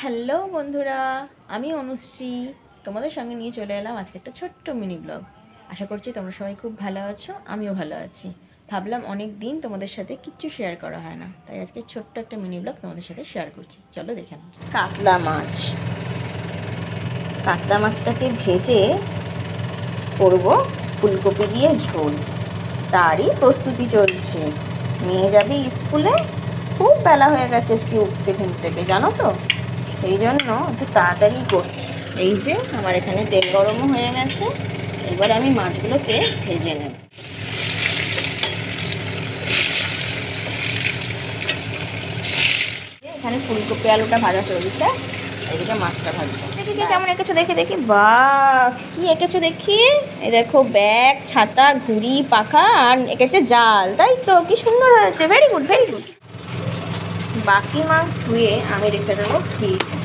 Hello বন্ধুরা, আমি অনুশ্রী তোমাদের সঙ্গে নিয়ে চলে এলাম আজকে একটা ছোট্ট মিনি ব্লগ। আশা করছি তোমরা সবাই খুব ভালো আছো, আমিও ভালো আছি। ভাবলাম অনেক দিন তোমাদের সাথে কিচ্ছু শেয়ার করা হয় না, তাই আজকে ছোট্ট একটা মিনি ব্লগ তোমাদের সাথে শেয়ার করছি। চলো দেখে নাও। কাতলা মাছটাকে ভেজে করব ফুলকপি দিয়ে ঝোল, তারই প্রস্তুতি চলছে। নিয়ে যাবি স্কুলে, খুব বেলা হয়ে গেছে আজকে উঠতে ঘুম থেকে, জানো তো, সেই জন্য একটু তাড়াতাড়ি করছি। এই যে আমার এখানে তেল গরমও হয়ে গেছে, এবার আমি মাছগুলোকে ভেজে নেব। এখানে ফুলকপি আলুটা ভাজা চলছে, এদিকে মাছটা ভাজছে। দেখি কেমন এঁকেছো, দেখি দেখি, বাহ কি এঁকেছো দেখি। এই দেখো ব্যাগ, ছাতা, ঘুড়ি, পাখা, আর এঁকেছে জাল, তাই তো, কি সুন্দর হয়েছে, ভেরি গুড ভেরি গুড। বাকি মাছ ধুয়ে আমি রেখে দেবো ফ্রিজে।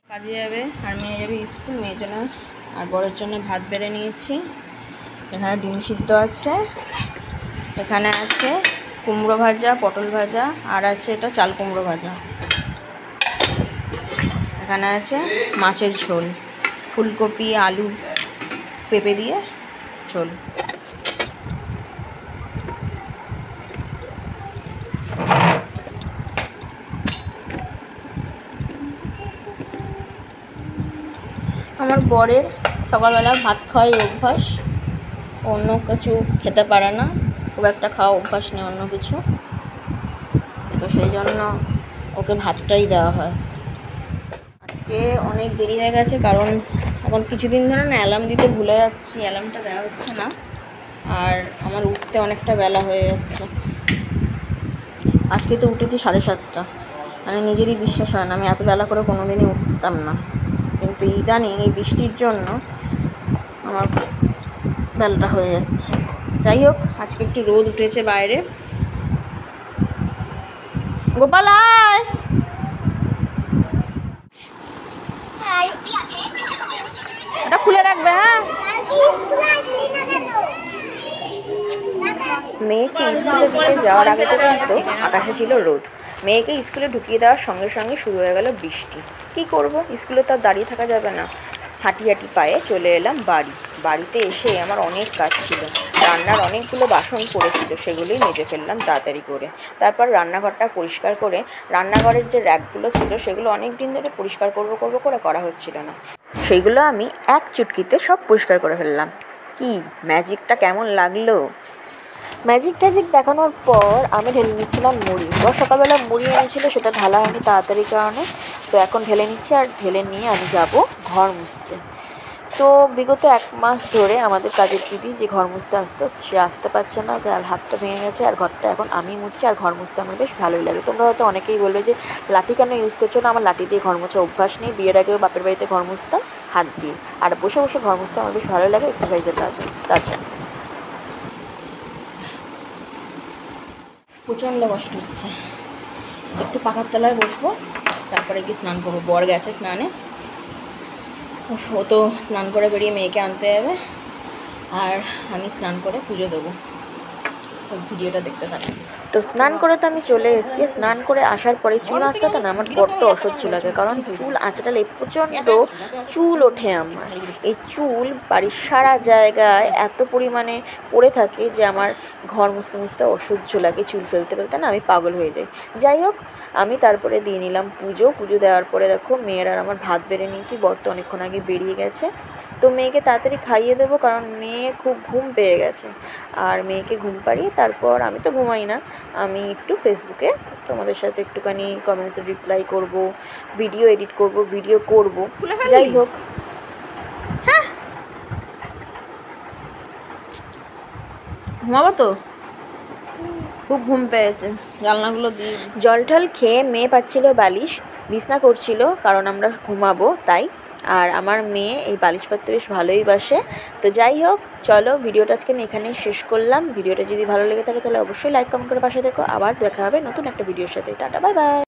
কাজে যাবে আর মেয়ে যাবে স্কুল, মেয়ের জন্য আর বড়োর জন্য ভাত বেড়ে নিয়েছি। এখানে ডিম সিদ্ধ আছে, এখানে আছে কুমড়ো ভাজা, পটল ভাজা, আর আছে এটা চাল কুমড়ো ভাজা। এখানে আছে মাছের ঝোল, ফুলকপি আলু পেঁপে দিয়ে ঝোল। আমার বরের সকালবেলা ভাত খাওয়াই অভ্যাস, অন্য কিছু খেতে পারে না, খুব একটা খাওয়া অভ্যাস নেই অন্য কিছু, তো সেই জন্য ওকে ভাতটাই দেওয়া হয়। আজকে অনেক দেরি হয়ে গেছে, কারণ এখন কিছুদিন ধরে না অ্যালার্ম দিতে ভুলে যাচ্ছি, অ্যালার্মটা দেওয়া হচ্ছে না, আর আমার উঠতে অনেকটা বেলা হয়ে যাচ্ছে। আজকে তো উঠেছি 7:30, মানে নিজেরই বিশ্বাস হয় না, আমি এত বেলা করে কোনো দিনই উঠতাম না, কিন্তু ইদানিং এই বৃষ্টির জন্য আমার বেলাটা হয়ে যাচ্ছে। যাই হোক, আজকে একটু রোদ উঠেছে বাইরে। গোপাল আয়, এটা খুলে রাখবে। হ্যাঁ, মেয়েকে স্কুলে দিতে যাওয়ার আগে পর্যন্ত আকাশে ছিল রোদ, মেয়েকে স্কুলে ঢুকিয়ে দেওয়ার সঙ্গে সঙ্গে শুরু হয়ে গেল বৃষ্টি। কি করব, স্কুলে তো আর দাঁড়িয়ে থাকা যাবে না, হাঁটি হাঁটি পায়ে চলে এলাম বাড়িতে এসে আমার অনেক কাজ ছিল, রান্নার অনেকগুলো বাসন পড়েছিল, সেগুলোই মেজে ফেললাম তাড়াতাড়ি করে। তারপর রান্নাঘরটা পরিষ্কার করে, রান্নাঘরের যে র্যাকগুলো ছিল সেগুলো অনেক দিন ধরে পরিষ্কার করব করে করা হচ্ছিল না, সেইগুলো আমি এক চুটকিতে সব পরিষ্কার করে ফেললাম। কি ম্যাজিকটা কেমন লাগলো। ম্যাজিক ট্যাজিক দেখানোর পর আমি ঢেলে নিচ্ছিলাম মুড়ি। সকালবেলা মুড়ি এনেছিল, সেটা ঢালা হয়নি তাড়াতাড়ির কারণে, তো এখন ঢেলে নিচ্ছি, আর ঢেলে নিয়ে আমি যাব ঘর মুছতে। তো বিগত 1 মাস ধরে আমাদের কাজের দিদি যে ঘর মুছতে আসতো, সে আসতে পারছে না, তার হাতটা ভেঙে গেছে, আর ঘরটা এখন আমি মুছছি, আর ঘর মুছতে আমার বেশ ভালোই লাগে। তোমরা হয়তো অনেকেই বলবে যে লাঠি কেন ইউজ করছো না, আমার লাঠি দিয়ে ঘর মোছা অভ্যাস নেই, বিয়ের আগেও বাপের বাড়িতে ঘর মুছতাম হাত দিয়ে, আর বসে বসে ঘর মুছতে আমার বেশ ভালো লাগে, এক্সারসাইজের কাজ, তার জন্য। প্রচণ্ড কষ্ট হচ্ছে, একটু পাখার তলায় বসবো, তারপরে গিয়ে স্নান করবো। বর গেছে স্নানে, ও তো স্নান করে বেরিয়ে মেয়েকে আনতে যাবে, আর আমি স্নান করে পুজো দেবো। তো ভিডিওটা দেখতে থাকি। তো স্নান করে তো আমি চলে এসেছি, স্নান করে আসার পরে চুল আঁচড়াতে না আমার বড্ড অসহ্য লাগে, কারণ চুল আঁচড়ালে প্রচণ্ড চুল ওঠে আমার। এই চুল বাড়ির সারা জায়গায় এত পরিমাণে পড়ে থাকে যে আমার ঘর মুছতে মুছতে অসহ্য লাগে, চুল ফেলতে ফেলতে না আমি পাগল হয়ে যাই। যাই হোক, আমি তারপরে দিয়ে নিলাম পুজো দেওয়ার পরে দেখো মেয়ের আর আমার ভাত বেড়ে নিয়েছি, বর তো অনেকক্ষণ আগে বেরিয়ে গেছে, তো মেয়েকে তাড়াতাড়ি খাইয়ে দেবো, কারণ মেয়ের খুব ঘুম পেয়ে গেছে। আর মেয়েকে ঘুম পাড়িয়ে তারপর, আমি তো ঘুমাই না, আমি একটু ফেসবুকে তোমাদের সাথে একটুখানি কমেন্টসে রিপ্লাই করব, ভিডিও এডিট করব, ভিডিও করব। যাই হোক, হ্যাঁ ঘুমাবো তো, খুব ঘুম পেয়েছে, জানলাগুলো দিয়ে। জল টল খেয়ে মেয়ে পাচ্ছিল বালিশ, বিছনা করছিল, কারণ আমরা ঘুমাবো তাই, আর আমার মেয়ে এই বালিশ পাততে বেশ ভালোই বাসে। তো যাই হোক, চলো ভিডিওটা আজকে আমি এখানেই শেষ করলাম। ভিডিওটা যদি ভালো লেগে থাকে তাহলে অবশ্যই লাইক কমেন্ট করে পাশে দেখো, আবার দেখা হবে নতুন একটা ভিডিওর সাথে। Tata, bye bye.